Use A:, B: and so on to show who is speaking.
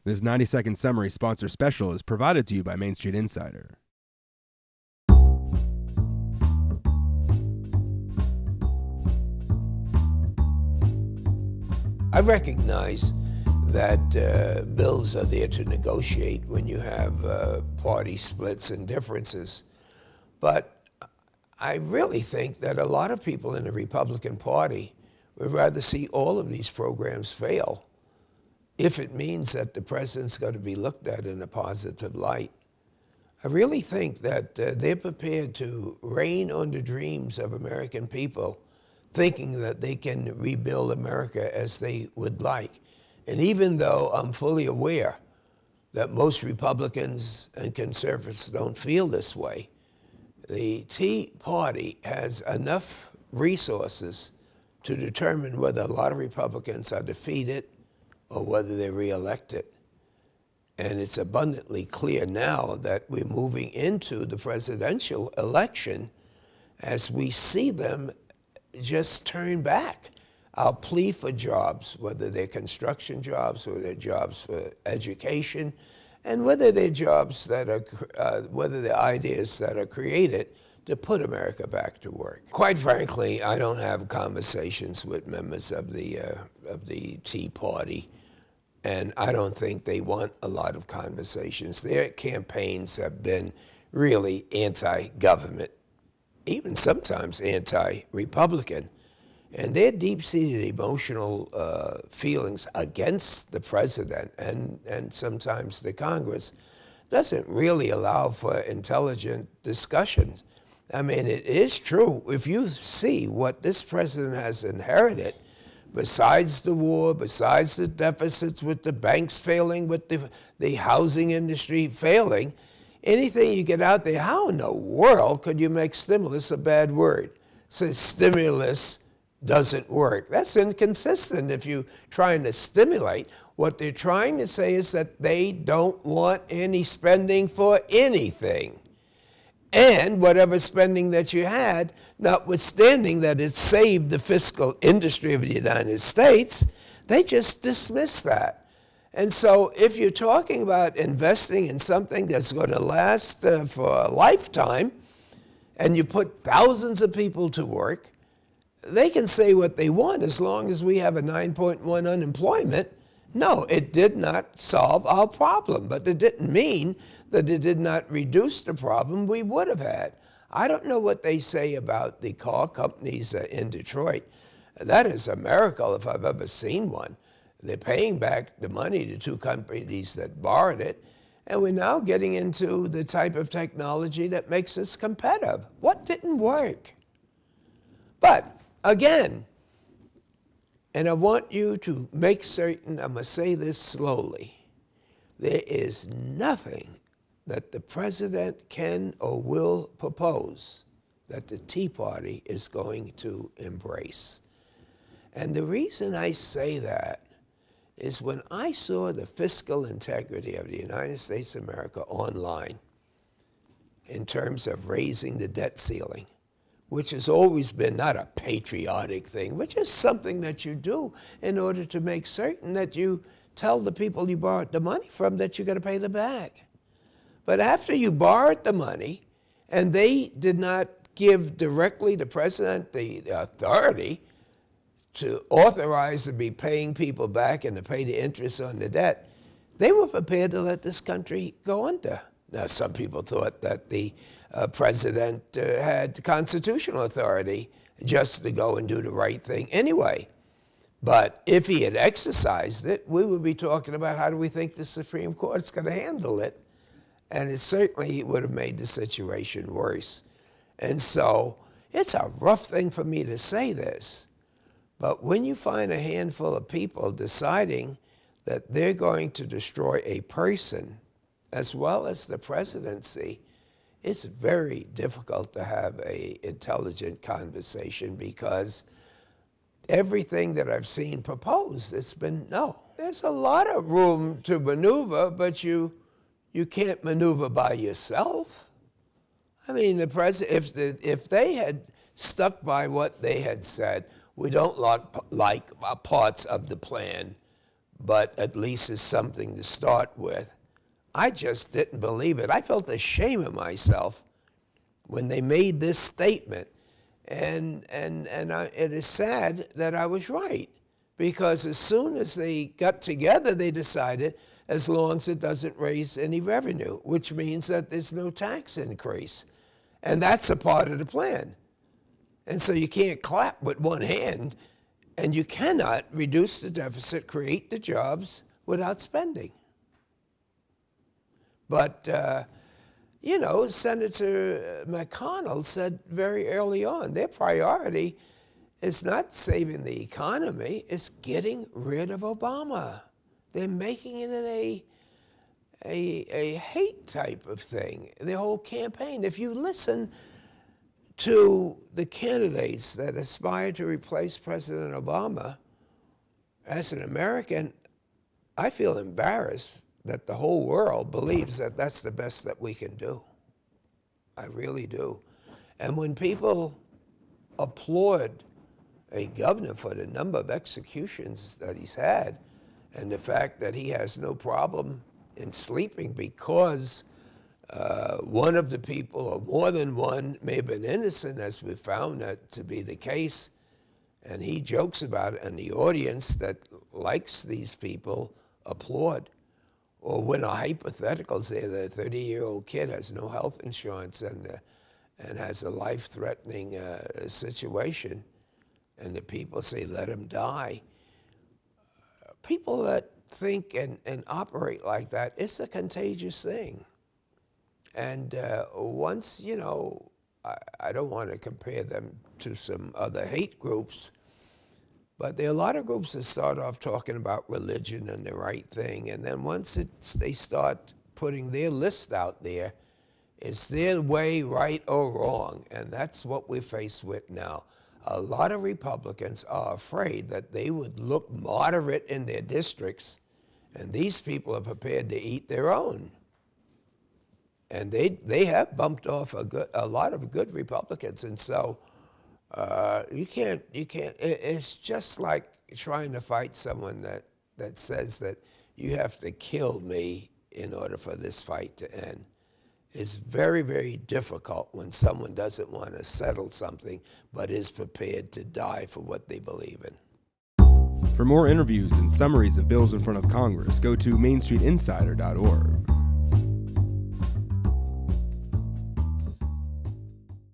A: This 90-second summary sponsor special is provided to you by Main Street Insider.
B: I recognize that bills are there to negotiate when you have party splits and differences. But I really think that a lot of people in the Republican Party would rather see all of these programs fail if it means that the president's going to be looked at in a positive light. I really think that they're prepared to rain on the dreams of American people, thinking that they can rebuild America as they would like. And even though I'm fully aware that most Republicans and conservatives don't feel this way, the Tea Party has enough resources to determine whether a lot of Republicans are defeated or whether they're reelected. And it's abundantly clear now that we're moving into the presidential election as we see them just turn back. Our plea for jobs, whether they're construction jobs, or they're jobs for education, and whether they're jobs that are, whether they're ideas that are created to put America back to work. Quite frankly, I don't have conversations with members of the Tea Party, and I don't think they want a lot of conversations. Their campaigns have been really anti-government, even sometimes anti-Republican. And their deep-seated emotional feelings against the president and sometimes the Congress doesn't really allow for intelligent discussions. I mean, it is true. If you see what this president has inherited, besides the war, besides the deficits with the banks failing, with the housing industry failing, anything you get out there, how in the world could you make stimulus a bad word? Says stimulus doesn't work. That's inconsistent if you're trying to stimulate. What they're trying to say is that they don't want any spending for anything. And whatever spending that you had, notwithstanding that it saved the fiscal industry of the United States, they just dismiss that. And so if you're talking about investing in something that's going to last for a lifetime, and you put thousands of people to work, they can say what they want as long as we have a 9.1 unemployment. No, it did not solve our problem, but it didn't mean that it did not reduce the problem we would have had. I don't know what they say about the car companies in Detroit. That is a miracle if I've ever seen one. They're paying back the money to two companies that borrowed it, and we're now getting into the type of technology that makes us competitive. What didn't work? But again, and I want you to make certain, I'm going to say this slowly, there is nothing that the president can or will propose that the Tea Party is going to embrace. And the reason I say that is when I saw the fiscal integrity of the United States of America online in terms of raising the debt ceiling, which has always been not a patriotic thing, but just something that you do in order to make certain that you tell the people you borrowed the money from that you're going to pay them back. But after you borrowed the money, and they did not give directly the president the authority to authorize to be paying people back and to pay the interest on the debt, they were prepared to let this country go under. Now, some people thought that the president had constitutional authority just to go and do the right thing anyway. But if he had exercised it, we would be talking about how do we think the Supreme Court's going to handle it. And it certainly would have made the situation worse. And so it's a rough thing for me to say this, but when you find a handful of people deciding that they're going to destroy a person as well as the presidency, it's very difficult to have an intelligent conversation because everything that I've seen proposed, it's been no. There's a lot of room to maneuver, but you can't maneuver by yourself. I mean, the president, if they had stuck by what they had said, we don't like parts of the plan, but at least it's something to start with. I just didn't believe it. I felt ashamed of myself when they made this statement. And it is sad that I was right, because as soon as they got together, they decided as long as it doesn't raise any revenue, which means that there's no tax increase. And that's a part of the plan. And so you can't clap with one hand, and you cannot reduce the deficit, create the jobs without spending. But, you know, Senator McConnell said very early on, their priority is not saving the economy, it's getting rid of Obama. They're making it a hate type of thing, the whole campaign. If you listen to the candidates that aspire to replace President Obama, as an American, I feel embarrassed that the whole world believes that that's the best that we can do. I really do. And when people applaud a governor for the number of executions that he's had, and the fact that he has no problem in sleeping because one of the people, or more than one, may have been innocent, as we found that to be the case, and he jokes about it, and the audience that likes these people applaud. Or when a hypothetical, say that a 30-year-old kid has no health insurance and has a life-threatening situation, and the people say, let him die. People that think and operate like that, it's a contagious thing. And once, you know, I don't want to compare them to some other hate groups, but there are a lot of groups that start off talking about religion and the right thing, and then once they start putting their list out there, it's their way, right or wrong, and that's what we're faced with now. A lot of Republicans are afraid that they would look moderate in their districts, and these people are prepared to eat their own. And they have bumped off a lot of good Republicans, and so you can't. It's just like trying to fight someone that says that you have to kill me in order for this fight to end. It's very, very difficult when someone doesn't want to settle something but is prepared to die for what they believe in.
A: For more interviews and summaries of bills in front of Congress, go to MainStreetInsider.org.